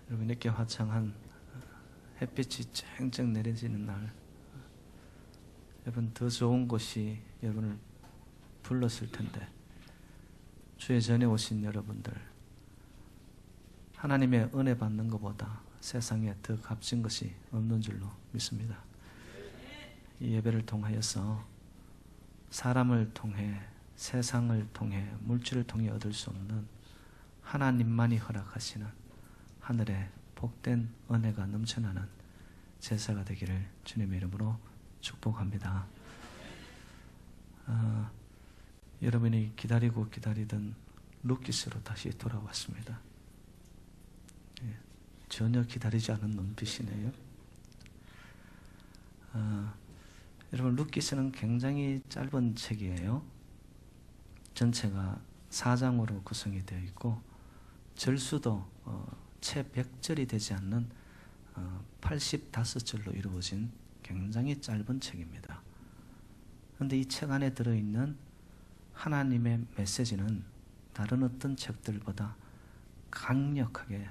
여러분 이렇게 화창한 햇빛이 쨍쨍 내려지는 날, 여러분 더 좋은 곳이 여러분을 불렀을 텐데 주의 전에 오신 여러분들, 하나님의 은혜 받는 것보다 세상에 더 값진 것이 없는 줄로 믿습니다. 이 예배를 통하여서 사람을 통해, 세상을 통해, 물질을 통해 얻을 수 없는 하나님만이 허락하시는 하늘의 복된 은혜가 넘쳐나는 제사가 되기를 주님의 이름으로 축복합니다. 여러분이 기다리고 기다리던 루키스로 다시 돌아왔습니다. 전혀 기다리지 않은 눈빛이네요. 여러분, 루키스는 굉장히 짧은 책이에요. 전체가 4장으로 구성이 되어 있고 절수도 채 100절이 되지 않는 85절로 이루어진 굉장히 짧은 책입니다. 그런데 이 책 안에 들어있는 하나님의 메시지는 다른 어떤 책들보다 강력하게,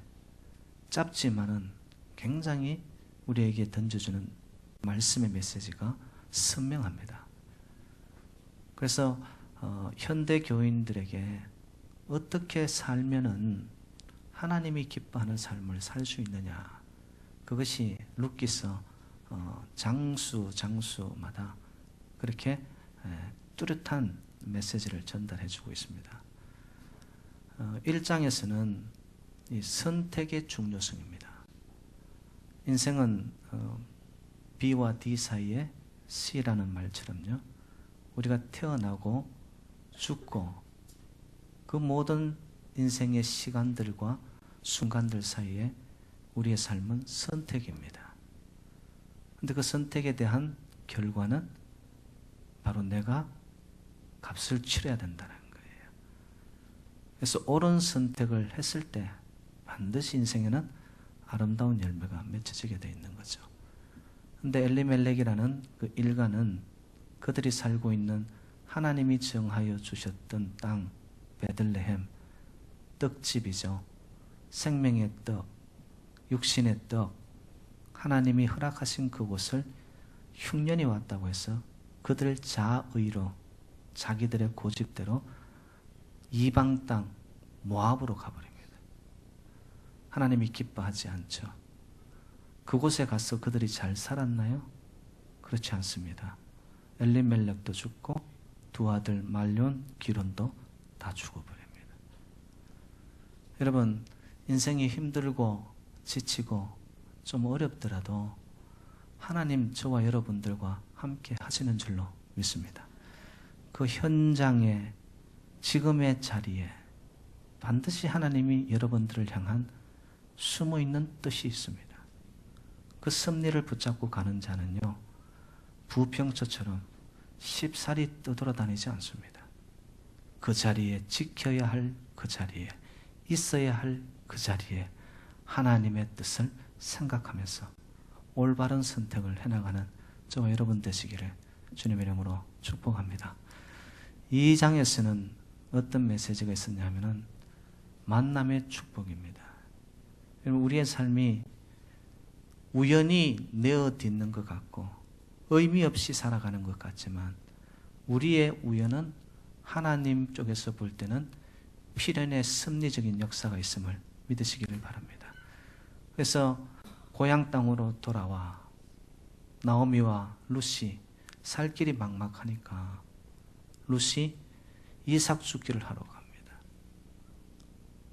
짧지만은 굉장히 우리에게 던져주는 말씀의 메시지가 선명합니다. 그래서 현대 교인들에게 어떻게 살면은 하나님이 기뻐하는 삶을 살 수 있느냐, 그것이 루키서 장수마다 그렇게 뚜렷한 메시지를 전달해 주고 있습니다. 1장에서는 이 선택의 중요성입니다. 인생은 B와 D 사이에 C라는 말처럼요, 우리가 태어나고 죽고 그 모든 인생의 시간들과 순간들 사이에 우리의 삶은 선택입니다. 그런데 그 선택에 대한 결과는 바로 내가 값을 치러야 된다는 거예요. 그래서 옳은 선택을 했을 때 반드시 인생에는 아름다운 열매가 맺혀지게 되어 있는 거죠. 그런데 엘리멜렉이라는 그 일가는 그들이 살고 있는 하나님이 정하여 주셨던 땅, 베들레헴, 떡집이죠. 생명의 떡, 육신의 떡, 하나님이 허락하신 그곳을 흉년이 왔다고 해서 그들 자의로, 자기들의 고집대로 이방 땅 모압으로 가버립니다. 하나님이 기뻐하지 않죠. 그곳에 가서 그들이 잘 살았나요? 그렇지 않습니다. 엘리멜렉도 죽고 두 아들 말론, 기론도 다 죽어버립니다. 여러분, 인생이 힘들고 지치고 좀 어렵더라도 하나님 저와 여러분들과 함께 하시는 줄로 믿습니다. 그 현장에, 지금의 자리에 반드시 하나님이 여러분들을 향한 숨어있는 뜻이 있습니다. 그 섭리를 붙잡고 가는 자는요, 부평초처럼 쉽사리 떠돌아다니지 않습니다. 그 자리에 지켜야 할 그 자리에, 있어야 할 그 자리에 하나님의 뜻을 생각하면서 올바른 선택을 해나가는 저와 여러분 되시기를 주님의 이름으로 축복합니다. 이 장에서는 어떤 메시지가 있었냐면은 만남의 축복입니다. 여러분, 우리의 삶이 우연히 내어딛는 것 같고 의미 없이 살아가는 것 같지만 우리의 우연은 하나님 쪽에서 볼 때는 필연의 섭리적인 역사가 있음을 믿으시기를 바랍니다. 그래서 고향 땅으로 돌아와 나오미와 루시 살 길이 막막하니까 루시 이삭 죽기를 하러 갑니다.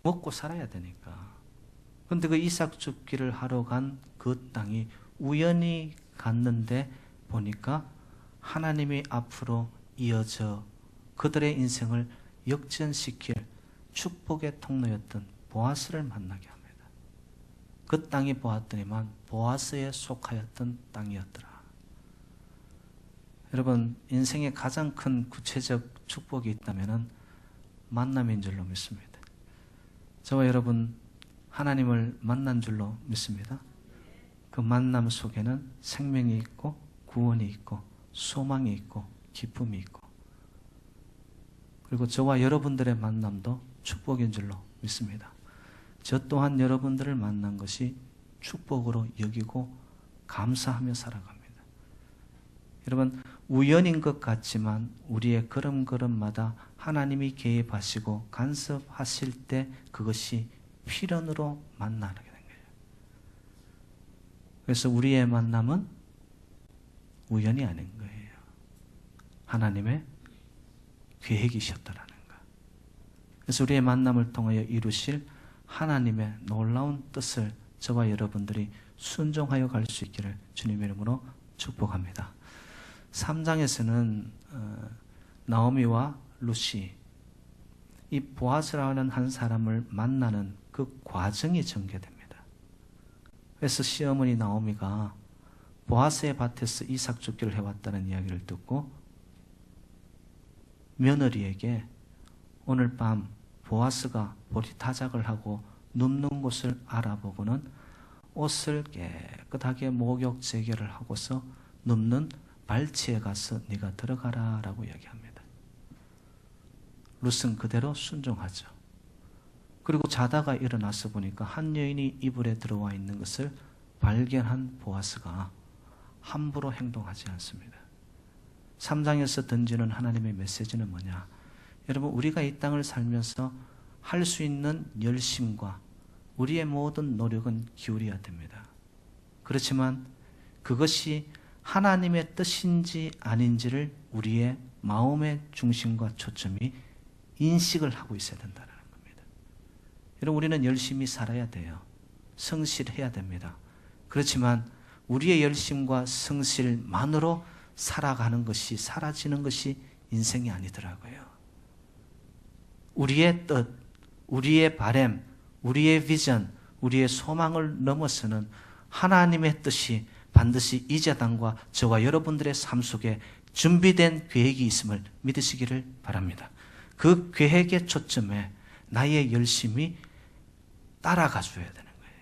먹고 살아야 되니까. 그런데 그 이삭 죽기를 하러 간 그 땅이 우연히 갔는데 보니까 하나님이 앞으로 이어져 그들의 인생을 역전시킬 축복의 통로였던 보아스를 만나게 합니다. 그 땅이 보았더니만 보아스에 속하였던 땅이었더라. 여러분, 인생의 가장 큰 구체적 축복이 있다면 만남인 줄로 믿습니다. 저와 여러분 하나님을 만난 줄로 믿습니다. 그 만남 속에는 생명이 있고 구원이 있고 소망이 있고 기쁨이 있고, 그리고 저와 여러분들의 만남도 축복인 줄로 믿습니다. 저 또한 여러분들을 만난 것이 축복으로 여기고 감사하며 살아갑니다. 여러분, 우연인 것 같지만 우리의 걸음걸음마다 하나님이 개입하시고 간섭하실 때 그것이 필연으로 만나게 된 거예요. 그래서 우리의 만남은 우연이 아닌 거예요. 하나님의 계획이셨다라는 거. 그래서 우리의 만남을 통하여 이루실 하나님의 놀라운 뜻을 저와 여러분들이 순종하여 갈 수 있기를 주님의 이름으로 축복합니다. 3장에서는 나오미와 루시, 이 보아스라는 한 사람을 만나는 그 과정이 전개됩니다. 그래서 시어머니 나오미가 보아스의 밭에서 이삭 줍기를 해왔다는 이야기를 듣고 며느리에게 오늘 밤 보아스가 보리타작을 하고 눕는 곳을 알아보고는 옷을 깨끗하게 목욕 재개를 하고서 눕는 발치에 가서 네가 들어가라 라고 이야기합니다. 룻은 그대로 순종하죠. 그리고 자다가 일어나서 보니까 한 여인이 이불에 들어와 있는 것을 발견한 보아스가 함부로 행동하지 않습니다. 3장에서 던지는 하나님의 메시지는 뭐냐? 여러분, 우리가 이 땅을 살면서 할 수 있는 열심과 우리의 모든 노력은 기울여야 됩니다. 그렇지만 그것이 하나님의 뜻인지 아닌지를 우리의 마음의 중심과 초점이 인식을 하고 있어야 된다는 겁니다. 여러분, 우리는 열심히 살아야 돼요. 성실해야 됩니다. 그렇지만 우리의 열심과 성실만으로 살아가는 것이, 사라지는 것이 인생이 아니더라고요. 우리의 뜻, 우리의 바람, 우리의 비전, 우리의 소망을 넘어서는 하나님의 뜻이 반드시 이 재단과 저와 여러분들의 삶 속에 준비된 계획이 있음을 믿으시기를 바랍니다. 그 계획의 초점에 나의 열심이 따라가 줘야 되는 거예요.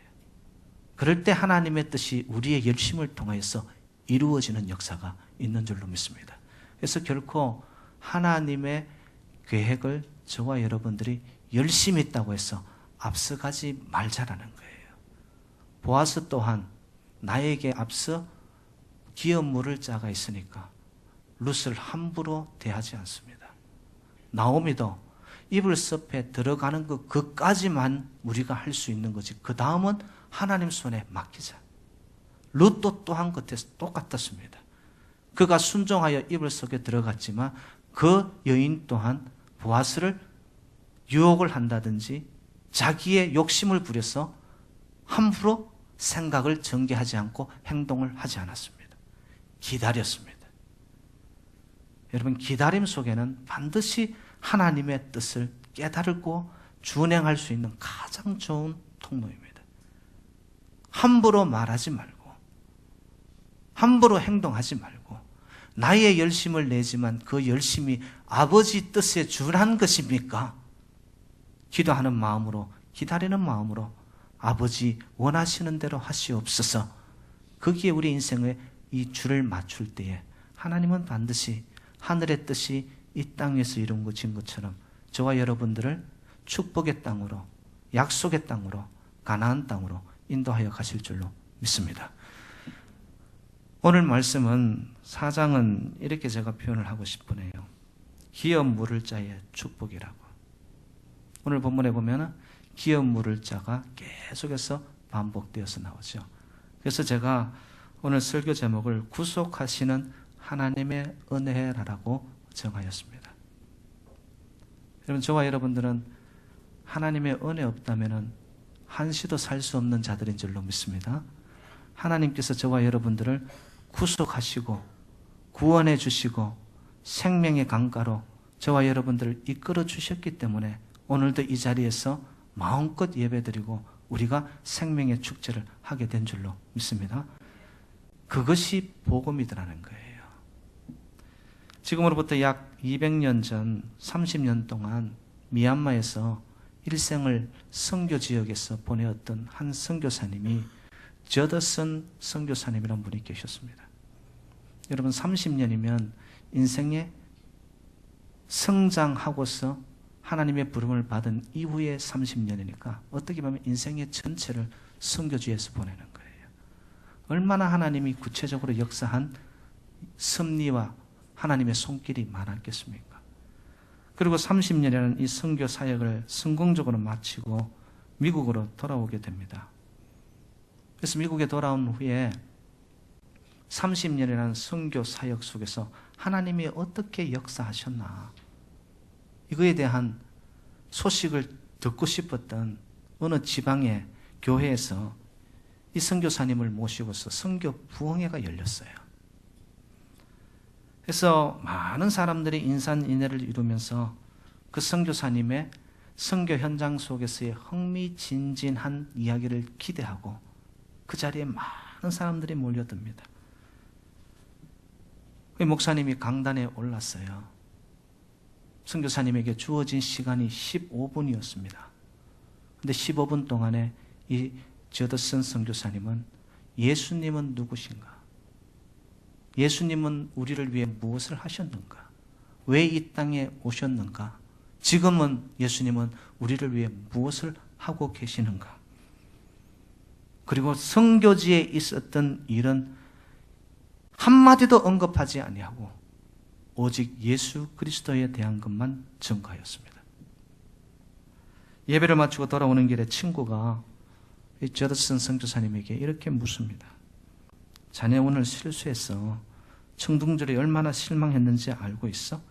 그럴 때 하나님의 뜻이 우리의 열심을 통해서 이루어지는 역사가 있는 줄로 믿습니다. 그래서 결코 하나님의 계획을 저와 여러분들이 열심히 있다고 해서 앞서가지 말자라는 거예요. 보아스 또한 나에게 앞서 기업 물을 자가 있으니까 룻을 함부로 대하지 않습니다. 나오미도 이불 섭에 들어가는 그까지만 우리가 할 수 있는 거지, 그 다음은 하나님 손에 맡기자. 룻도 또한 겉에서 똑같았습니다. 그가 순종하여 이불 속에 들어갔지만 그 여인 또한 보아스를 유혹을 한다든지 자기의 욕심을 부려서 함부로 생각을 전개하지 않고 행동을 하지 않았습니다. 기다렸습니다. 여러분, 기다림 속에는 반드시 하나님의 뜻을 깨달고 준행할 수 있는 가장 좋은 통로입니다. 함부로 말하지 말고, 함부로 행동하지 말고, 나의 열심을 내지만 그 열심이 아버지 뜻에 준한 것입니까? 기도하는 마음으로, 기다리는 마음으로 아버지 원하시는 대로 하시옵소서. 거기에 우리 인생의 이 줄을 맞출 때에 하나님은 반드시 하늘의 뜻이 이 땅에서 이루어진 것처럼 저와 여러분들을 축복의 땅으로, 약속의 땅으로, 가나안 땅으로 인도하여 가실 줄로 믿습니다. 오늘 말씀은 4장은 이렇게 제가 표현을 하고 싶으네요. 기업 물을 자의 축복이라고. 오늘 본문에 보면 기업 물을 자가 계속해서 반복되어서 나오죠. 그래서 제가 오늘 설교 제목을 구속하시는 하나님의 은혜라고 정하였습니다. 여러분, 저와 여러분들은 하나님의 은혜 없다면 한시도 살 수 없는 자들인 줄로 믿습니다. 하나님께서 저와 여러분들을 구속하시고 구원해 주시고 생명의 강가로 저와 여러분들을 이끌어 주셨기 때문에 오늘도 이 자리에서 마음껏 예배드리고 우리가 생명의 축제를 하게 된 줄로 믿습니다. 그것이 복음이더라는 거예요. 지금으로부터 약 200년 전 30년 동안 미얀마에서 일생을 선교 지역에서 보내었던 한 선교사님이 저더슨 선교사님이라는 분이 계셨습니다. 여러분, 30년이면 인생에 성장하고서 하나님의 부름을 받은 이후에 30년이니까 어떻게 보면 인생의 전체를 선교지에서 보내는 거예요. 얼마나 하나님이 구체적으로 역사한 섭리와 하나님의 손길이 많았겠습니까? 그리고 30년이라는 이 선교 사역을 성공적으로 마치고 미국으로 돌아오게 됩니다. 그래서 미국에 돌아온 후에 30년이라는 선교 사역 속에서 하나님이 어떻게 역사하셨나, 이거에 대한 소식을 듣고 싶었던 어느 지방의 교회에서 이 선교사님을 모시고서 선교 부흥회가 열렸어요. 그래서 많은 사람들이 인산인해를 이루면서 그 선교사님의 선교 현장 속에서의 흥미진진한 이야기를 기대하고 그 자리에 많은 사람들이 몰려듭니다. 목사님이 강단에 올랐어요. 선교사님에게 주어진 시간이 15분이었습니다. 근데 15분 동안에 이 저더슨 선교사님은 예수님은 누구신가? 예수님은 우리를 위해 무엇을 하셨는가? 왜 이 땅에 오셨는가? 지금은 예수님은 우리를 위해 무엇을 하고 계시는가? 그리고 선교지에 있었던 일은 한마디도 언급하지 아니하고 오직 예수 그리스도에 대한 것만 증거하였습니다. 예배를 마치고 돌아오는 길에 친구가 이 저더슨 선교사님에게 이렇게 묻습니다. 자네 오늘 실수했어. 청둥절에 얼마나 실망했는지 알고 있어?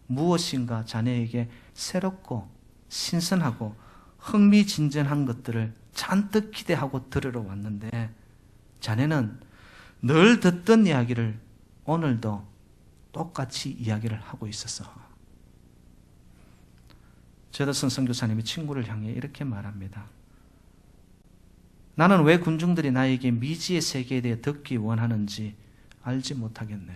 무엇인가 자네에게 새롭고 신선하고 흥미진진한 것들을 잔뜩 기대하고 들으러 왔는데 자네는 늘 듣던 이야기를 오늘도 똑같이 이야기를 하고 있었어. 저더슨 선교사님이 친구를 향해 이렇게 말합니다. 나는 왜 군중들이 나에게 미지의 세계에 대해 듣기 원하는지 알지 못하겠네.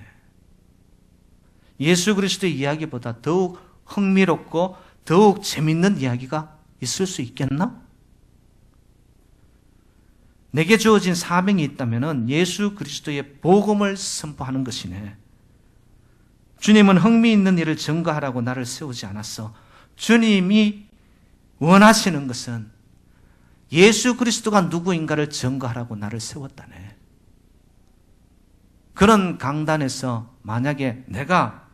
예수 그리스도의 이야기보다 더욱 흥미롭고 더욱 재밌는 이야기가 있을 수 있겠나? 내게 주어진 사명이 있다면 예수 그리스도의 복음을 선포하는 것이네. 주님은 흥미있는 일을 증거하라고 나를 세우지 않았어. 주님이 원하시는 것은 예수 그리스도가 누구인가를 증거하라고 나를 세웠다네. 그런 강단에서 만약에 내가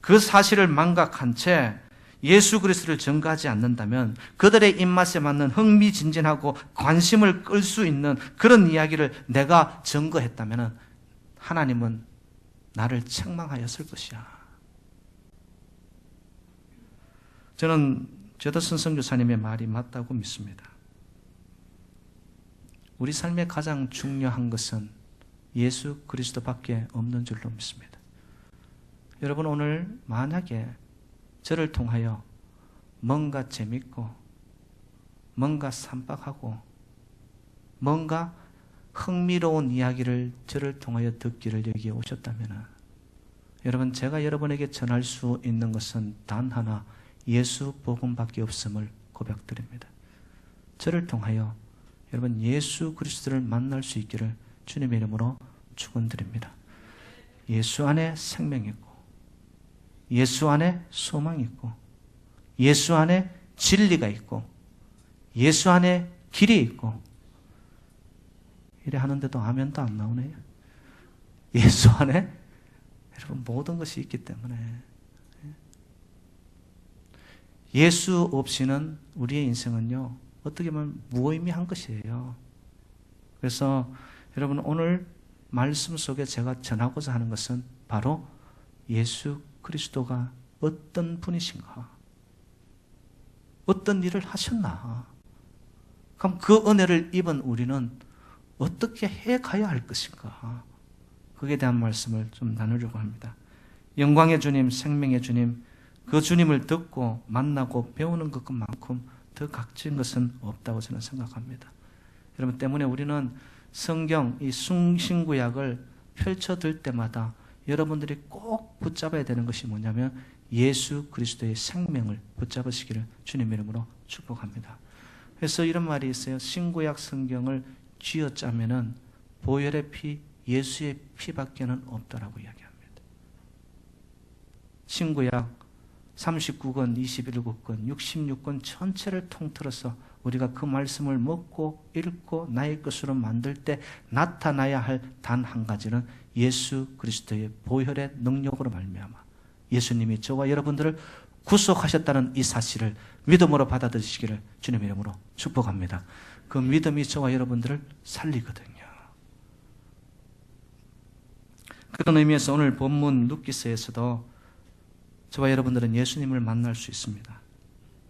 그 사실을 망각한 채 예수 그리스도를 증거하지 않는다면 그들의 입맛에 맞는 흥미진진하고 관심을 끌 수 있는 그런 이야기를 내가 증거했다면 하나님은 나를 책망하였을 것이야. 저는 저더슨 선교사님의 말이 맞다고 믿습니다. 우리 삶의 가장 중요한 것은 예수 그리스도밖에 없는 줄로 믿습니다. 여러분 오늘 만약에 저를 통하여 뭔가 재밌고 뭔가 삼박하고 뭔가 흥미로운 이야기를 저를 통하여 듣기를 여기에 오셨다면 여러분 제가 여러분에게 전할 수 있는 것은 단 하나 예수 복음밖에 없음을 고백드립니다. 저를 통하여 여러분 예수 그리스도를 만날 수 있기를 주님의 이름으로 축원드립니다. 예수 안에 생명이 있고 예수 안에 소망이 있고 예수 안에 진리가 있고 예수 안에 길이 있고 이래 하는데도 아멘도 안 나오네요. 예수 안에 여러분 모든 것이 있기 때문에 예수 없이는 우리의 인생은요 어떻게 보면 무의미한 것이에요. 그래서 여러분 오늘 말씀 속에 제가 전하고자 하는 것은 바로 예수 그리스도가 어떤 분이신가? 어떤 일을 하셨나? 그럼 그 은혜를 입은 우리는 어떻게 해가야 할 것인가? 그에 대한 말씀을 좀 나누려고 합니다. 영광의 주님, 생명의 주님, 그 주님을 듣고 만나고 배우는 것만큼 더 값진 것은 없다고 저는 생각합니다. 여러분 때문에 우리는 성경, 이 신구약을 펼쳐들 때마다 여러분들이 꼭 붙잡아야 되는 것이 뭐냐면 예수 그리스도의 생명을 붙잡으시기를 주님의 이름으로 축복합니다. 그래서 이런 말이 있어요. 신구약 성경을 쥐어짜면은 보혈의 피, 예수의 피밖에는 없다라고 이야기합니다. 신구약 39권, 21권, 66권 전체를 통틀어서 우리가 그 말씀을 먹고 읽고 나의 것으로 만들 때 나타나야 할 단 한 가지는 예수 그리스도의 보혈의 능력으로 말미암아 예수님이 저와 여러분들을 구속하셨다는 이 사실을 믿음으로 받아들이시기를 주님의 이름으로 축복합니다. 그 믿음이 저와 여러분들을 살리거든요. 그런 의미에서 오늘 본문 룻기서에서도 저와 여러분들은 예수님을 만날 수 있습니다.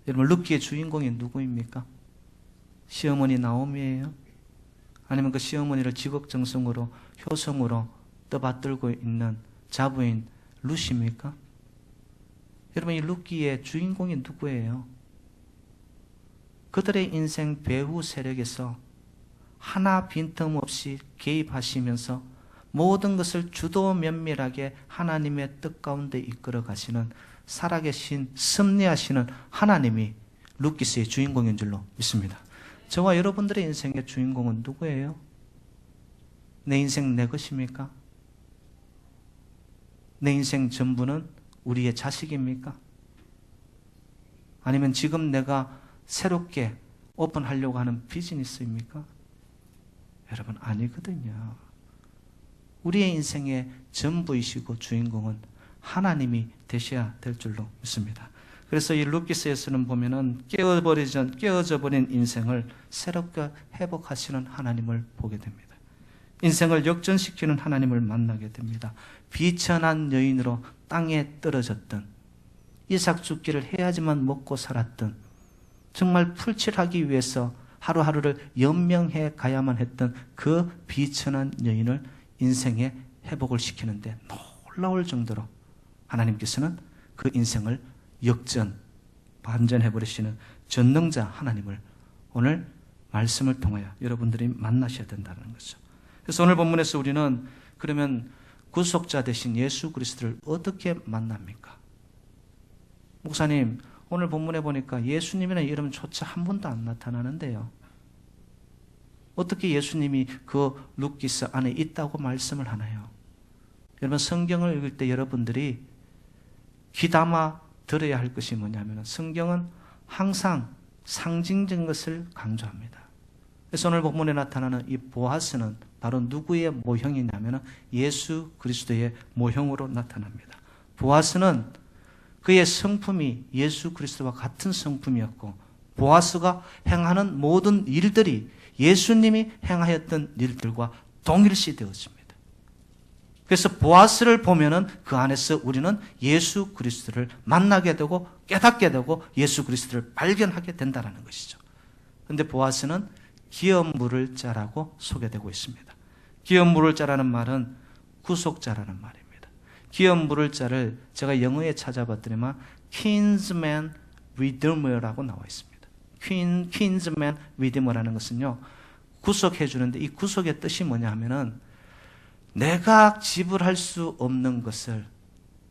여러분, 룻기의 주인공이 누구입니까? 시어머니 나오미예요? 아니면 그 시어머니를 지극정성으로 효성으로 떠받들고 있는 자부인 룻입니까? 여러분, 이 룻기의 주인공이 누구예요? 그들의 인생 배후 세력에서 하나 빈틈없이 개입하시면서 모든 것을 주도 면밀하게 하나님의 뜻 가운데 이끌어 가시는 살아계신 섭리하시는 하나님이 룻기서의 주인공인 줄로 믿습니다. 저와 여러분들의 인생의 주인공은 누구예요? 내 인생 내 것입니까? 내 인생 전부는 우리의 자식입니까? 아니면 지금 내가 새롭게 오픈하려고 하는 비즈니스입니까? 여러분, 아니거든요. 우리의 인생의 전부이시고 주인공은 하나님이 되셔야 될 줄로 믿습니다. 그래서 이 룻기서에서는 보면은 깨어져 버린 인생을 새롭게 회복하시는 하나님을 보게 됩니다. 인생을 역전시키는 하나님을 만나게 됩니다. 비천한 여인으로 땅에 떨어졌던, 이삭 죽기를 해야지만 먹고 살았던, 정말 풀칠하기 위해서 하루하루를 연명해 가야만 했던 그 비천한 여인을 인생의 회복을 시키는데 놀라울 정도로 하나님께서는 그 인생을 반전해버리시는 전능자 하나님을 오늘 말씀을 통하여 여러분들이 만나셔야 된다는 거죠. 그래서 오늘 본문에서 우리는 그러면 구속자 되신 예수 그리스도를 어떻게 만납니까? 목사님, 오늘 본문에 보니까 예수님이라는 이름조차 한 번도 안 나타나는데요. 어떻게 예수님이 그 룻기서 안에 있다고 말씀을 하나요? 여러분, 성경을 읽을 때 여러분들이 귀담아 들어야 할 것이 뭐냐면 성경은 항상 상징적인 것을 강조합니다. 그래서 오늘 본문에 나타나는 이 보아스는 바로 누구의 모형이냐면 예수 그리스도의 모형으로 나타납니다. 보아스는 그의 성품이 예수 그리스도와 같은 성품이었고, 보아스가 행하는 모든 일들이 예수님이 행하였던 일들과 동일시 되어집니다. 그래서 보아스를 보면은 그 안에서 우리는 예수 그리스도를 만나게 되고 깨닫게 되고 예수 그리스도를 발견하게 된다는 것이죠. 그런데 보아스는 기업 물을 자라고 소개되고 있습니다. 기업 물을 자라는 말은 구속자라는 말입니다. 기업 물을 자를 제가 영어에 찾아봤더니만 kinsman redeemer라고 나와 있습니다. kinsman redeemer라는 것은요, 구속해 주는데 이 구속의 뜻이 뭐냐 하면은 내가 지불할 수 없는 것을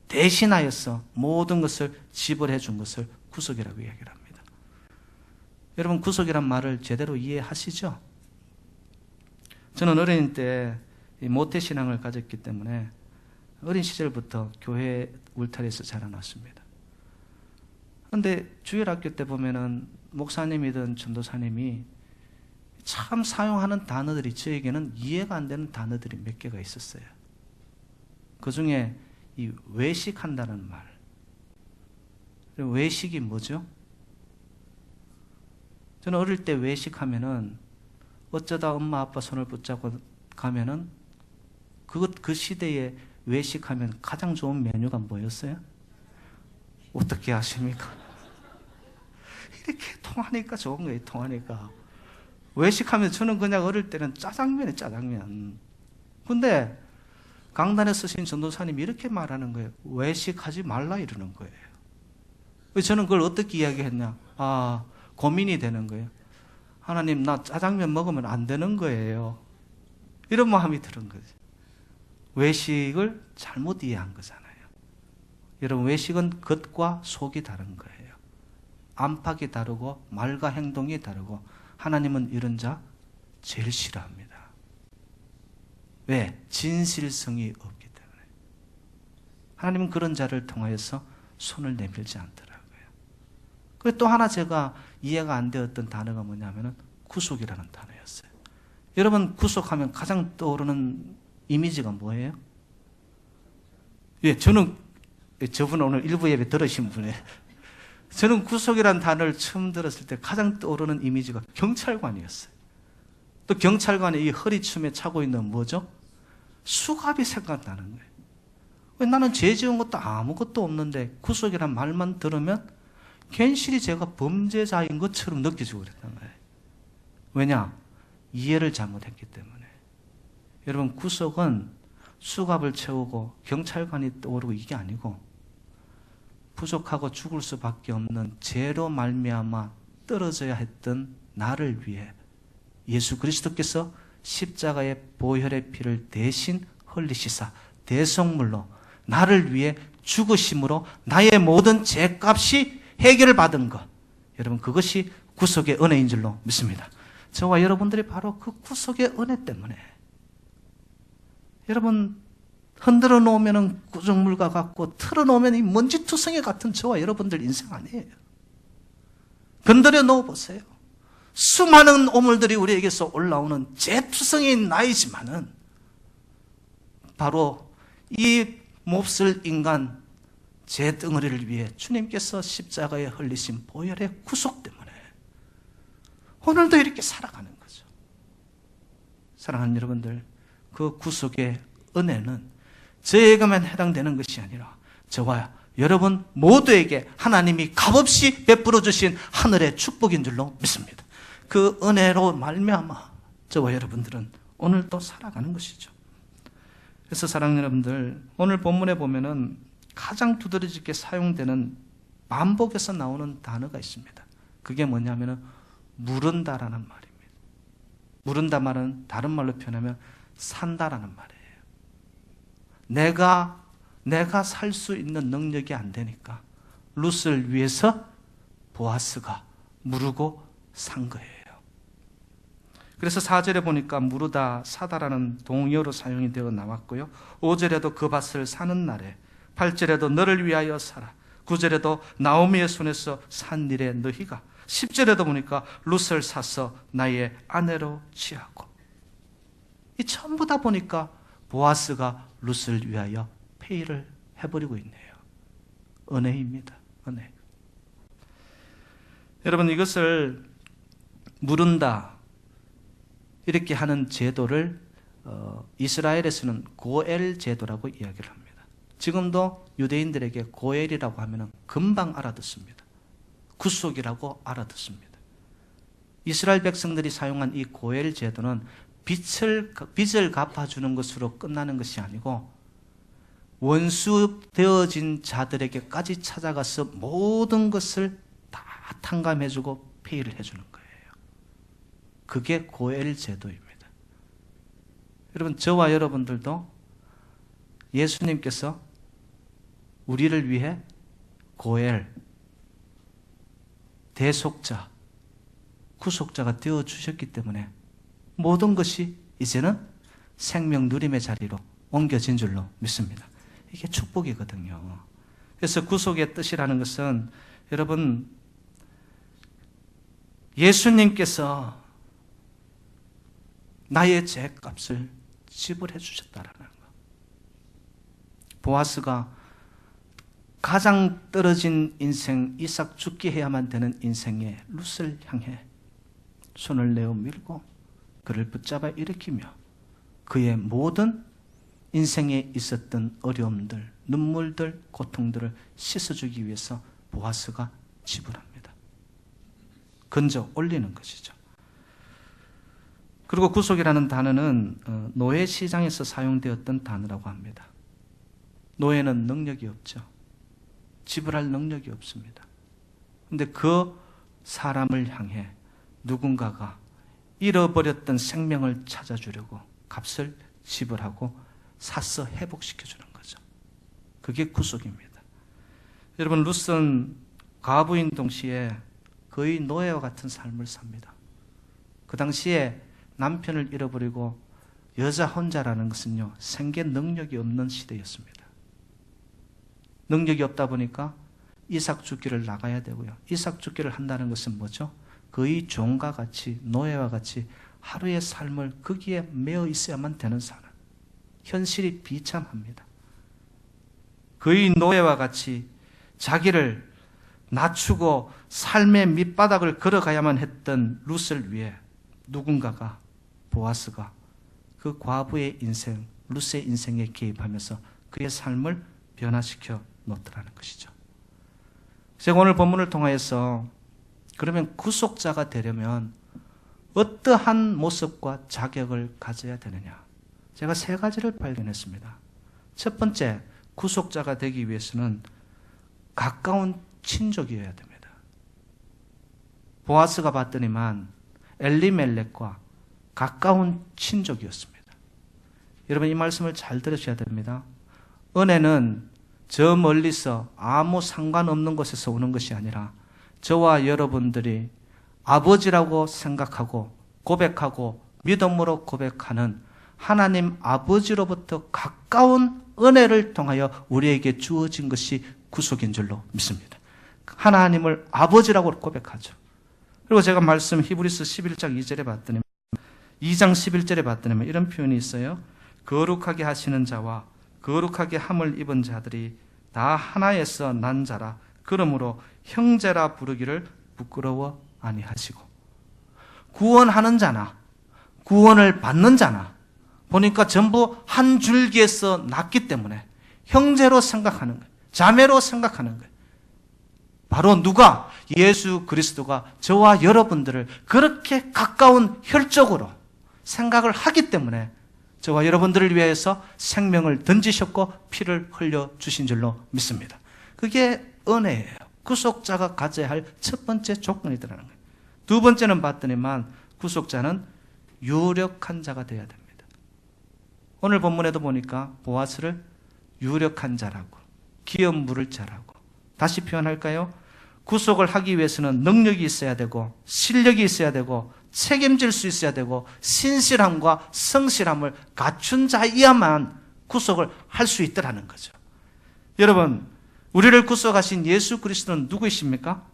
대신하여서 모든 것을 지불해 준 것을 구속이라고 이야기를 합니다. 여러분, 구속이란 말을 제대로 이해하시죠? 저는 어린 때 모태신앙을 가졌기 때문에 어린 시절부터 교회 울타리에서 자라났습니다. 그런데 주일학교 때 보면은 목사님이든 전도사님이 참 사용하는 단어들이 저에게는 이해가 안 되는 단어들이 몇 개가 있었어요. 그 중에 이 외식한다는 말. 외식이 뭐죠? 저는 어릴 때 외식하면은 어쩌다 엄마 아빠 손을 붙잡고 가면은 그 시대에 외식하면 가장 좋은 메뉴가 뭐였어요? 어떻게 아십니까? 이렇게 통하니까 좋은 거예요. 통하니까. 외식하면 저는 그냥 어릴 때는 짜장면이에요. 짜장면. 근데 강단에 쓰신 전도사님이 이렇게 말하는 거예요. 외식하지 말라 이러는 거예요. 저는 그걸 어떻게 이야기했냐? 고민이 되는 거예요. 하나님, 나 짜장면 먹으면 안 되는 거예요. 이런 마음이 드는 거죠. 외식을 잘못 이해한 거잖아요. 여러분, 외식은 겉과 속이 다른 거예요. 안팎이 다르고 말과 행동이 다르고, 하나님은 이런 자 제일 싫어합니다. 왜? 진실성이 없기 때문에. 하나님은 그런 자를 통하여서 손을 내밀지 않더라고요. 그리고 또 하나 제가 이해가 안 되었던 단어가 뭐냐면은 구속이라는 단어였어요. 여러분, 구속하면 가장 떠오르는 이미지가 뭐예요? 예, 저분 오늘 일부 예배 들으신 분이에요. 저는 구속이라는 단어를 처음 들었을 때 가장 떠오르는 이미지가 경찰관이었어요. 또 경찰관의 이 허리춤에 차고 있는 뭐죠? 수갑이 생각나는 거예요. 왜 나는 죄 지은 것도 아무것도 없는데 구속이란 말만 들으면 괜시리 제가 범죄자인 것처럼 느껴지고 그랬단 말이에요. 왜냐? 이해를 잘못했기 때문에. 여러분, 구속은 수갑을 채우고 경찰관이 떠오르고 이게 아니고 부족하고 죽을 수밖에 없는 죄로 말미암아 떨어져야 했던 나를 위해 예수 그리스도께서 십자가의 보혈의 피를 대신 흘리시사 대속물로 나를 위해 죽으심으로 나의 모든 죄값이 해결을 받은 것, 여러분, 그것이 구속의 은혜인 줄로 믿습니다. 저와 여러분들이 바로 그 구속의 은혜 때문에, 여러분, 흔들어 놓으면 구정물과 같고 틀어 놓으면 이 먼지투성이 같은 저와 여러분들 인생 아니에요. 건드려 놓아보세요. 수많은 오물들이 우리에게서 올라오는 죄투성이인 나이지만은 바로 이 몹쓸 인간 죄덩어리를 위해 주님께서 십자가에 흘리신 보혈의 구속 때문에 오늘도 이렇게 살아가는 거죠. 사랑하는 여러분들, 그 구속의 은혜는 저에게만 해당되는 것이 아니라 저와 여러분 모두에게 하나님이 값없이 베풀어 주신 하늘의 축복인 줄로 믿습니다. 그 은혜로 말미암아 저와 여러분들은 오늘도 살아가는 것이죠. 그래서 사랑하는 여러분들, 오늘 본문에 보면은 가장 두드러지게 사용되는 반복해서 나오는 단어가 있습니다. 그게 뭐냐면은 무른다라는 말입니다. 무른다 말은 다른 말로 표현하면 산다라는 말이에요. 내가 살 수 있는 능력이 안 되니까 룻을 위해서 보아스가 무르고 산 거예요. 그래서 4절에 보니까 무르다, 사다라는 동의어로 사용이 되어 나왔고요. 5절에도 그 밭을 사는 날에, 8절에도 너를 위하여 사라, 9절에도 나오미의 손에서 산 일에 너희가, 10절에도 보니까 룻을 사서 나의 아내로 취하고, 이 전부 다 보니까 보아스가 룻을 위하여 페이를 해버리고 있네요. 은혜입니다. 은혜. 여러분, 이것을 무른다 이렇게 하는 제도를 이스라엘에서는 고엘 제도라고 이야기를 합니다. 지금도 유대인들에게 고엘이라고 하면 금방 알아듣습니다. 구속이라고 알아듣습니다. 이스라엘 백성들이 사용한 이 고엘 제도는 빚을 갚아주는 것으로 끝나는 것이 아니고 원수 되어진 자들에게까지 찾아가서 모든 것을 다 탕감해주고 페이를 해주는 거예요. 그게 고엘 제도입니다. 여러분, 저와 여러분들도 예수님께서 우리를 위해 고엘, 대속자, 구속자가 되어주셨기 때문에 모든 것이 이제는 생명 누림의 자리로 옮겨진 줄로 믿습니다. 이게 축복이거든요. 그래서 구속의 뜻이라는 것은 여러분, 예수님께서 나의 죄값을 지불해 주셨다라는 거. 보아스가 가장 떨어진 인생, 이삭 죽게 해야만 되는 인생의 룻을 향해 손을 내어 밀고 그를 붙잡아 일으키며 그의 모든 인생에 있었던 어려움들, 눈물들, 고통들을 씻어주기 위해서 보아스가 지불합니다. 건져 올리는 것이죠. 그리고 구속이라는 단어는 노예 시장에서 사용되었던 단어라고 합니다. 노예는 능력이 없죠. 지불할 능력이 없습니다. 그런데 그 사람을 향해 누군가가 잃어버렸던 생명을 찾아주려고 값을 지불하고 사서 회복시켜주는 거죠. 그게 구속입니다. 여러분, 룻은 과부인 동시에 거의 노예와 같은 삶을 삽니다. 그 당시에 남편을 잃어버리고 여자 혼자라는 것은요, 생계 능력이 없는 시대였습니다. 능력이 없다 보니까 이삭 죽기를 나가야 되고요. 이삭 죽기를 한다는 것은 뭐죠? 그의 종과 같이, 노예와 같이 하루의 삶을 거기에 매여 있어야만 되는 사람. 현실이 비참합니다. 그의 노예와 같이 자기를 낮추고 삶의 밑바닥을 걸어가야만 했던 룻을 위해 누군가가, 보아스가 그 과부의 인생, 룻의 인생에 개입하면서 그의 삶을 변화시켜 놓더라는 것이죠. 제가 오늘 본문을 통하여서 그러면 구속자가 되려면 어떠한 모습과 자격을 가져야 되느냐? 제가 세 가지를 발견했습니다. 첫 번째, 구속자가 되기 위해서는 가까운 친족이어야 됩니다. 보아스가 봤더니만 엘리멜렉과 가까운 친족이었습니다. 여러분 이 말씀을 잘 들으셔야 됩니다. 은혜는 저 멀리서 아무 상관없는 곳에서 오는 것이 아니라 저와 여러분들이 아버지라고 생각하고 고백하고 믿음으로 고백하는 하나님 아버지로부터 가까운 은혜를 통하여 우리에게 주어진 것이 구속인 줄로 믿습니다. 하나님을 아버지라고 고백하죠. 그리고 제가 말씀 히브리서 11장 2절에 봤더니 2장 11절에 봤더니 이런 표현이 있어요. 거룩하게 하시는 자와 거룩하게 함을 입은 자들이 다 하나에서 난 자라. 그러므로 형제라 부르기를 부끄러워 아니하시고. 구원하는 자나 구원을 받는 자나 보니까 전부 한 줄기에서 났기 때문에 형제로 생각하는 거예요. 자매로 생각하는 거예요. 바로 누가? 예수 그리스도가 저와 여러분들을 그렇게 가까운 혈족으로 생각을 하기 때문에 저와 여러분들을 위해서 생명을 던지셨고 피를 흘려주신 줄로 믿습니다. 그게 은혜예요. 구속자가 가져야 할 첫 번째 조건이더라는 거예요. 두 번째는 봤더니만 구속자는 유력한 자가 되어야 됩니다. 오늘 본문에도 보니까 보아스를 유력한 자라고, 기업 물을 자라고. 다시 표현할까요? 구속을 하기 위해서는 능력이 있어야 되고 실력이 있어야 되고 책임질 수 있어야 되고 신실함과 성실함을 갖춘 자이야만 구속을 할 수 있더라는 거죠. 여러분, 우리를 구속하신 예수 그리스도는 누구이십니까?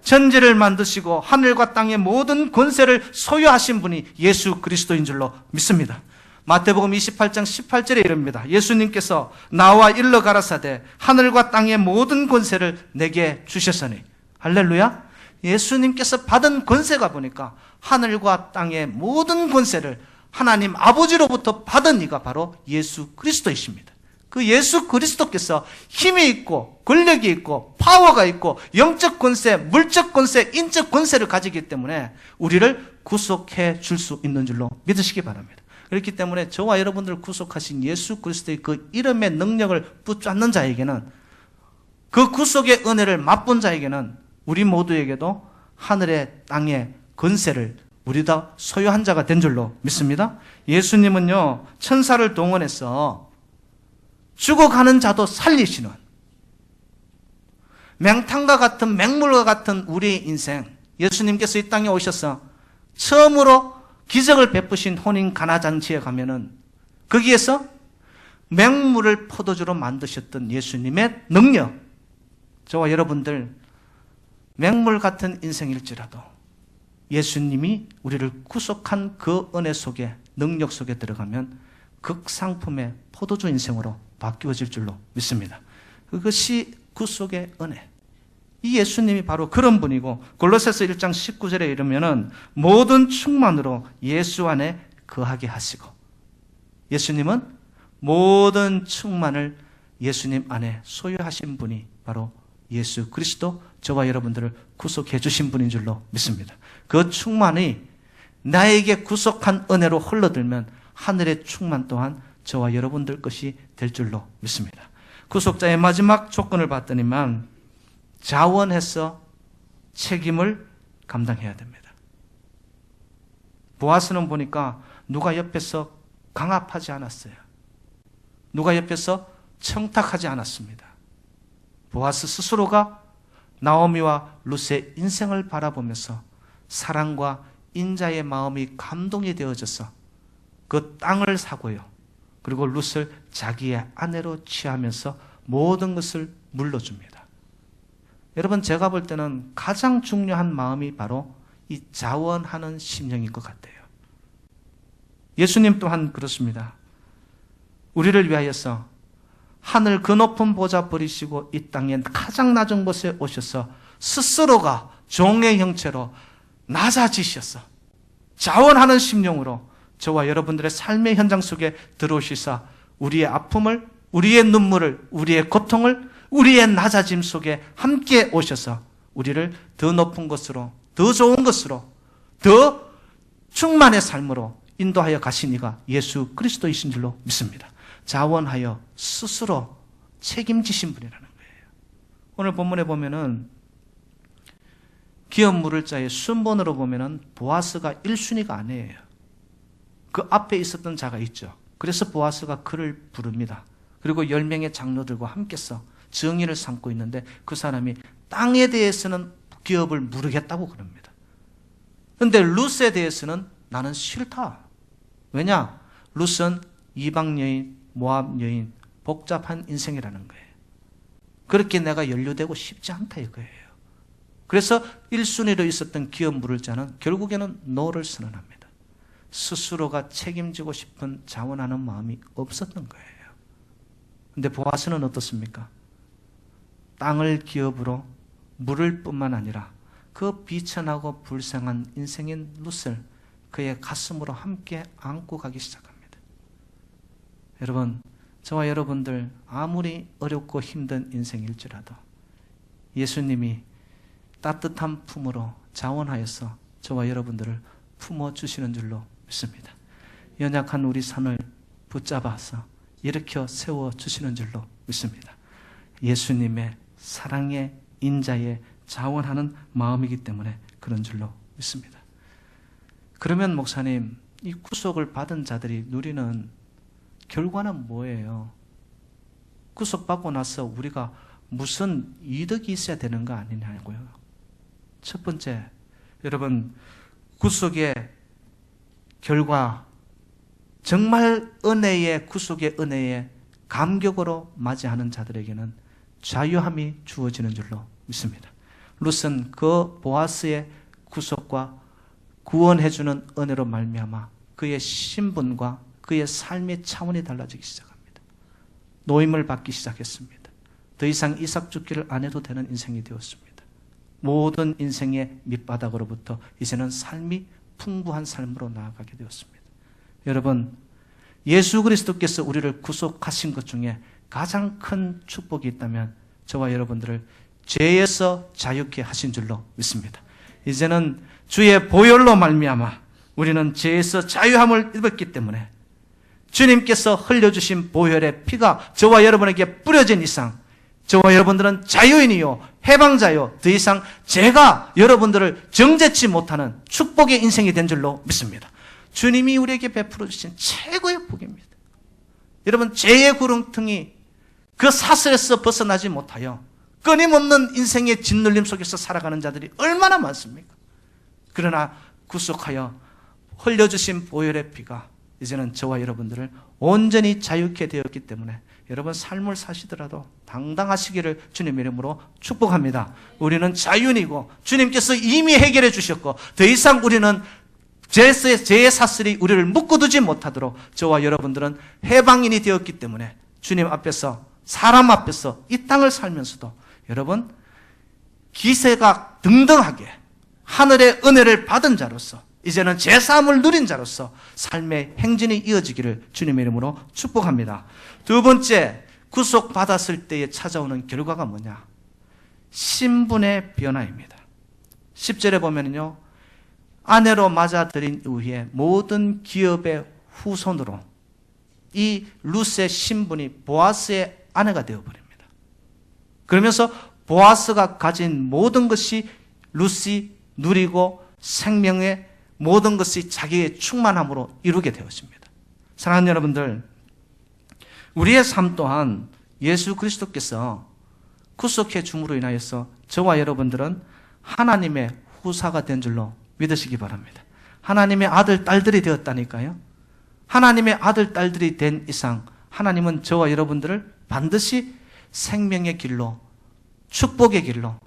천지를 만드시고 하늘과 땅의 모든 권세를 소유하신 분이 예수 그리스도인 줄로 믿습니다. 마태복음 28장 18절에 이릅니다. 예수님께서 나와 일러 가라사대 하늘과 땅의 모든 권세를 내게 주셨으니. 할렐루야. 예수님께서 받은 권세가 보니까 하늘과 땅의 모든 권세를 하나님 아버지로부터 받은 이가 바로 예수 그리스도이십니다. 그 예수 그리스도께서 힘이 있고 권력이 있고 파워가 있고 영적 권세, 물적 권세, 인적 권세를 가지기 때문에 우리를 구속해 줄 수 있는 줄로 믿으시기 바랍니다. 그렇기 때문에 저와 여러분들을 구속하신 예수 그리스도의 그 이름의 능력을 붙잡는 자에게는, 그 구속의 은혜를 맛본 자에게는 우리 모두에게도 하늘의 땅의 권세를 우리 다 소유한 자가 된 줄로 믿습니다. 예수님은요, 천사를 동원해서 죽어가는 자도 살리시는, 맹탕과 같은 맹물과 같은 우리의 인생, 예수님께서 이 땅에 오셔서 처음으로 기적을 베푸신 혼인 가나잔치에 가면은 거기에서 맹물을 포도주로 만드셨던 예수님의 능력, 저와 여러분들 맹물 같은 인생일지라도 예수님이 우리를 구속한 그 은혜 속에, 능력 속에 들어가면 극상품의 포도주 인생으로 바뀌어질 줄로 믿습니다. 그것이 구속의 은혜. 이 예수님이 바로 그런 분이고, 골로새서 1장 19절에 이르면은 모든 충만으로 예수 안에 거하게 하시고, 예수님은 모든 충만을 예수님 안에 소유하신 분이 바로 예수 그리스도, 저와 여러분들을 구속해 주신 분인 줄로 믿습니다. 그 충만이 나에게 구속한 은혜로 흘러들면 하늘의 충만 또한 저와 여러분들 것이 될 줄로 믿습니다. 구속자의 마지막 조건을 봤더니만 자원해서 책임을 감당해야 됩니다. 보아스는 보니까 누가 옆에서 강압하지 않았어요. 누가 옆에서 청탁하지 않았습니다. 보아스 스스로가 나오미와 룻의 인생을 바라보면서 사랑과 인자의 마음이 감동이 되어져서 그 땅을 사고요, 그리고 룻을 자기의 아내로 취하면서 모든 것을 물러줍니다. 여러분, 제가 볼 때는 가장 중요한 마음이 바로 이 자원하는 심령인 것 같아요. 예수님 또한 그렇습니다. 우리를 위하여서 하늘 그 높은 보좌 버리시고 이 땅에 가장 낮은 곳에 오셔서 스스로가 종의 형체로 낮아지셔서 자원하는 심령으로 저와 여러분들의 삶의 현장 속에 들어오시사 우리의 아픔을, 우리의 눈물을, 우리의 고통을, 우리의 낮아짐 속에 함께 오셔서 우리를 더 높은 것으로, 더 좋은 것으로, 더 충만의 삶으로 인도하여 가신 이가 예수 그리스도이신 줄로 믿습니다. 자원하여 스스로 책임지신 분이라는 거예요. 오늘 본문에 보면은 기업 물을 자의 순번으로 보면은 보아스가 1순위가 아니에요. 그 앞에 있었던 자가 있죠. 그래서 보아스가 그를 부릅니다. 그리고 10명의 장로들과 함께서 정의를 삼고 있는데 그 사람이 땅에 대해서는 기업을 물으겠다고 그럽니다. 그런데 룻에 대해서는 나는 싫다. 왜냐? 룻은 이방 여인, 모압 여인, 복잡한 인생이라는 거예요. 그렇게 내가 연루되고 싶지 않다 이거예요. 그래서 1순위로 있었던 기업 물을 자는 결국에는 노를 선언합니다. 스스로가 책임지고 싶은 자원하는 마음이 없었던 거예요. 그런데 보아스는 어떻습니까? 땅을 기업으로 물을 뿐만 아니라 그 비천하고 불쌍한 인생인 룻을 그의 가슴으로 함께 안고 가기 시작합니다. 여러분, 저와 여러분들 아무리 어렵고 힘든 인생일지라도 예수님이 따뜻한 품으로 자원하여서 저와 여러분들을 품어주시는 줄로 믿습니다. 연약한 우리 산을 붙잡아서 일으켜 세워주시는 줄로 믿습니다. 예수님의 사랑의 인자에 자원하는 마음이기 때문에 그런 줄로 믿습니다. 그러면 목사님, 이 구속을 받은 자들이 누리는 결과는 뭐예요? 구속받고 나서 우리가 무슨 이득이 있어야 되는 거 아니냐고요. 첫 번째, 여러분, 구속의 결과, 정말 은혜의, 구속의 은혜에 감격으로 맞이하는 자들에게는 자유함이 주어지는 줄로 믿습니다. 룻은 그 보아스의 구속과 구원해주는 은혜로 말미암아 그의 신분과 그의 삶의 차원이 달라지기 시작합니다. 노임을 받기 시작했습니다. 더 이상 이삭 죽기를 안 해도 되는 인생이 되었습니다. 모든 인생의 밑바닥으로부터 이제는 삶이 풍부한 삶으로 나아가게 되었습니다. 여러분, 예수 그리스도께서 우리를 구속하신 것 중에 가장 큰 축복이 있다면 저와 여러분들을 죄에서 자유케 하신 줄로 믿습니다. 이제는 주의 보혈로 말미암아 우리는 죄에서 자유함을 입었기 때문에 주님께서 흘려주신 보혈의 피가 저와 여러분에게 뿌려진 이상 저와 여러분들은 자유인이요 해방자요 더 이상 죄가 여러분들을 정죄치 못하는 축복의 인생이 된 줄로 믿습니다. 주님이 우리에게 베풀어 주신 최고의 복입니다. 여러분, 죄의 구렁텅이 그 사슬에서 벗어나지 못하여 끊임없는 인생의 짓눌림 속에서 살아가는 자들이 얼마나 많습니까? 그러나 구속하여 흘려주신 보혈의 피가 이제는 저와 여러분들을 온전히 자유케 되었기 때문에 여러분 삶을 사시더라도 당당하시기를 주님의 이름으로 축복합니다. 우리는 자유인이고 주님께서 이미 해결해 주셨고 더 이상 우리는 죄의 사슬이 우리를 묶어두지 못하도록 저와 여러분들은 해방인이 되었기 때문에 주님 앞에서 사람 앞에서 이 땅을 살면서도 여러분 기세가 등등하게 하늘의 은혜를 받은 자로서 이제는 제사함을 누린 자로서 삶의 행진이 이어지기를 주님의 이름으로 축복합니다. 두 번째, 구속받았을 때에 찾아오는 결과가 뭐냐? 신분의 변화입니다. 10절에 보면요, 아내로 맞아들인 이후에 모든 기업의 후손으로 이 룻의 신분이 보아스의 아내가 되어버립니다. 그러면서 보아스가 가진 모든 것이 룻이 누리고 생명의 모든 것이 자기의 충만함으로 이루게 되었습니다. 사랑하는 여러분들, 우리의 삶 또한 예수 그리스도께서 구속해 줌으로 인하여서 저와 여러분들은 하나님의 후사가 된 줄로 믿으시기 바랍니다. 하나님의 아들, 딸들이 되었다니까요. 하나님의 아들, 딸들이 된 이상 하나님은 저와 여러분들을 반드시 생명의 길로, 축복의 길로,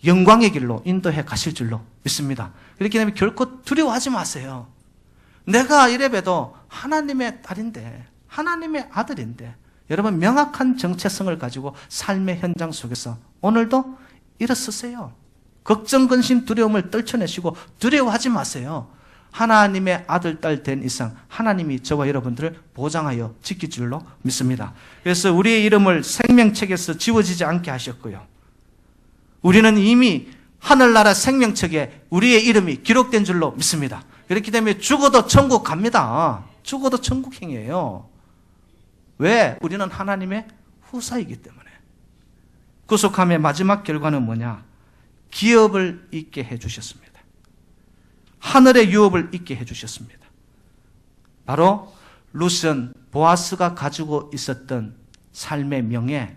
영광의 길로 인도해 가실 줄로 믿습니다. 그렇기 때문에 결코 두려워하지 마세요. 내가 이래봬도 하나님의 딸인데, 하나님의 아들인데, 여러분 명확한 정체성을 가지고 삶의 현장 속에서 오늘도 일어서세요. 걱정, 근심, 두려움을 떨쳐내시고 두려워하지 마세요. 하나님의 아들, 딸 된 이상 하나님이 저와 여러분들을 보장하여 지킬 줄로 믿습니다. 그래서 우리의 이름을 생명책에서 지워지지 않게 하셨고요. 우리는 이미 하늘나라 생명책에 우리의 이름이 기록된 줄로 믿습니다. 그렇기 때문에 죽어도 천국 갑니다. 죽어도 천국행이에요. 왜? 우리는 하나님의 후사이기 때문에. 구속함의 마지막 결과는 뭐냐? 기업을 잊게 해주셨습니다. 하늘의 유업을 잊게 해주셨습니다. 바로 룻은 보아스가 가지고 있었던 삶의 명예,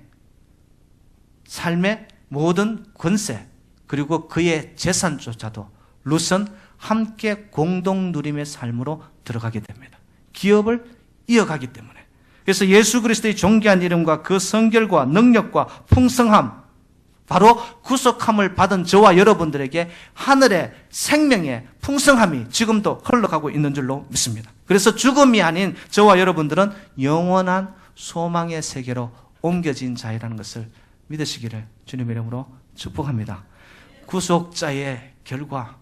삶의 모든 권세, 그리고 그의 재산조차도 룻은 함께 공동 누림의 삶으로 들어가게 됩니다. 기업을 이어가기 때문에. 그래서 예수 그리스도의 존귀한 이름과 그 성결과 능력과 풍성함, 바로 구속함을 받은 저와 여러분들에게 하늘의 생명의 풍성함이 지금도 흘러가고 있는 줄로 믿습니다. 그래서 죽음이 아닌 저와 여러분들은 영원한 소망의 세계로 옮겨진 자이라는 것을 믿으시기를 주님의 이름으로 축복합니다. 구속자의 결과,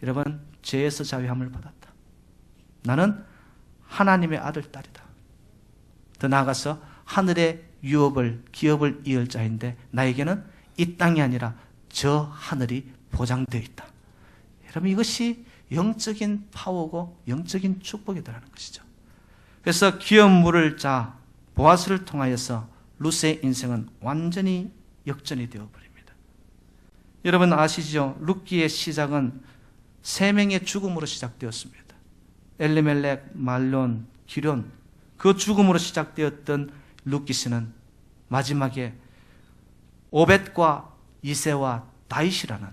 여러분, 죄에서 자유함을 받았다. 나는 하나님의 아들, 딸이다. 더 나아가서 하늘의 유업을, 기업을 이을 자인데 나에게는 이 땅이 아니라 저 하늘이 보장되어 있다. 여러분, 이것이 영적인 파워고 영적인 축복이라는 것이죠. 그래서 기업 물을 자 보아스를 통하여서 룻의 인생은 완전히 역전이 되어버립니다. 여러분 아시죠? 룻기의 시작은 세 명의 죽음으로 시작되었습니다. 엘리멜렉, 말론, 기럨, 그 죽음으로 시작되었던 룻기스는 마지막에 오벳과 이새와 다윗이라는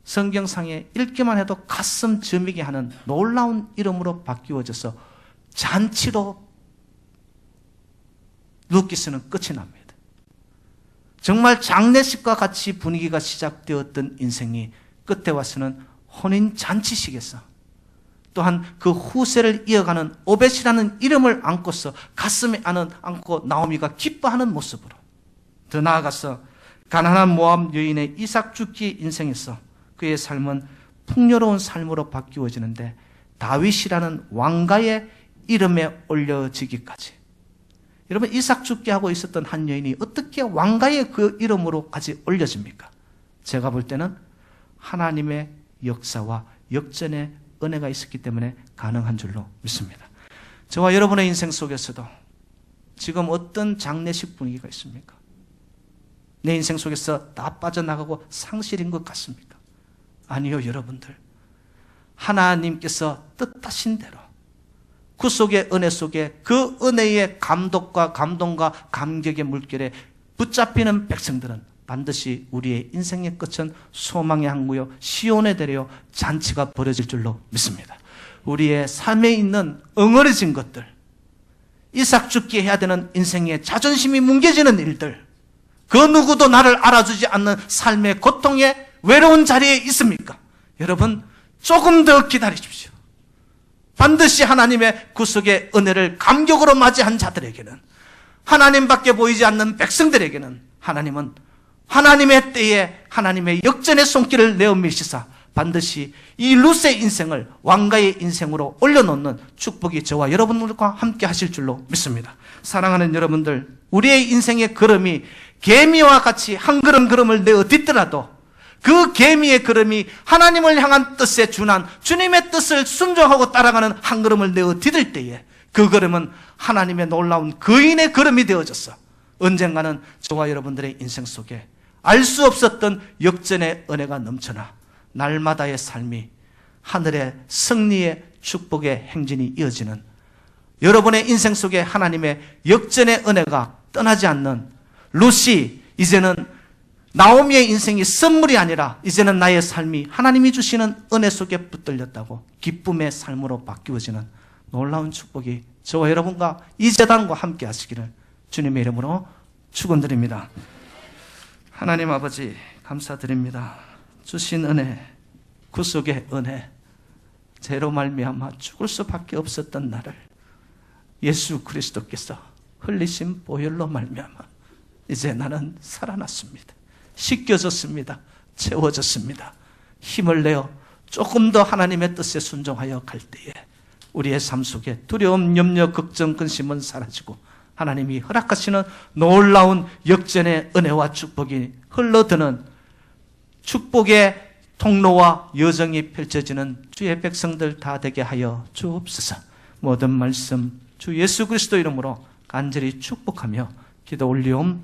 성경상에 읽기만 해도 가슴 저미게 하는 놀라운 이름으로 바뀌어져서 잔치로 룻기스는 끝이 납니다. 정말 장례식과 같이 분위기가 시작되었던 인생이 끝에 와서는 혼인 잔치식에서 또한 그 후세를 이어가는 오벳이라는 이름을 안고서 가슴에 안고 나오미가 기뻐하는 모습으로, 더 나아가서 가난한 모압 여인의 이삭 죽기 인생에서 그의 삶은 풍요로운 삶으로 바뀌어지는데 다윗이라는 왕가의 이름에 올려지기까지. 여러분, 이삭 죽게 하고 있었던 한 여인이 어떻게 왕가의 그 이름으로까지 올려집니까? 제가 볼 때는 하나님의 역사와 역전의 은혜가 있었기 때문에 가능한 줄로 믿습니다. 저와 여러분의 인생 속에서도 지금 어떤 장례식 분위기가 있습니까? 내 인생 속에서 다 빠져나가고 상실인 것 같습니까? 아니요, 여러분들. 하나님께서 뜻하신 대로 구속의 은혜 속에 그 은혜의 감독과 감동과 감격의 물결에 붙잡히는 백성들은 반드시 우리의 인생의 끝은 소망의 항구요 시온의 대려 잔치가 벌어질 줄로 믿습니다. 우리의 삶에 있는 엉어려진 것들, 이삭 죽게 해야 되는 인생의 자존심이 뭉개지는 일들, 그 누구도 나를 알아주지 않는 삶의 고통의 외로운 자리에 있습니까? 여러분, 조금 더 기다리십시오. 반드시 하나님의 구속의 은혜를 감격으로 맞이한 자들에게는, 하나님밖에 보이지 않는 백성들에게는 하나님은 하나님의 때에 하나님의 역전의 손길을 내어 미시사 반드시 이 룻의 인생을 왕가의 인생으로 올려놓는 축복이 저와 여러분들과 함께 하실 줄로 믿습니다. 사랑하는 여러분들, 우리의 인생의 걸음이 개미와 같이 한 걸음을 내어 딛더라도 그 개미의 걸음이 하나님을 향한 뜻에 준한 주님의 뜻을 순종하고 따라가는 한 걸음을 내어 디딜 때에 그 걸음은 하나님의 놀라운 거인의 걸음이 되어져서 언젠가는 저와 여러분들의 인생 속에 알 수 없었던 역전의 은혜가 넘쳐나 날마다의 삶이 하늘의 승리의 축복의 행진이 이어지는, 여러분의 인생 속에 하나님의 역전의 은혜가 떠나지 않는 룻이 이제는 나오미의 인생이 선물이 아니라 이제는 나의 삶이 하나님이 주시는 은혜 속에 붙들렸다고 기쁨의 삶으로 바뀌어지는 놀라운 축복이 저와 여러분과 이 재단과 함께 하시기를 주님의 이름으로 축원드립니다. 하나님 아버지 감사드립니다. 주신 은혜, 구속의 은혜, 죄로 말미암아 죽을 수밖에 없었던 나를 예수 그리스도께서 흘리신 보혈로 말미암아 이제 나는 살아났습니다. 씻겨졌습니다. 채워졌습니다. 힘을 내어 조금 더 하나님의 뜻에 순종하여 갈 때에 우리의 삶 속에 두려움, 염려, 걱정, 근심은 사라지고 하나님이 허락하시는 놀라운 역전의 은혜와 축복이 흘러드는 축복의 통로와 여정이 펼쳐지는 주의 백성들 다 되게 하여 주옵소서. 모든 말씀 주 예수 그리스도 이름으로 간절히 축복하며 기도 올리옵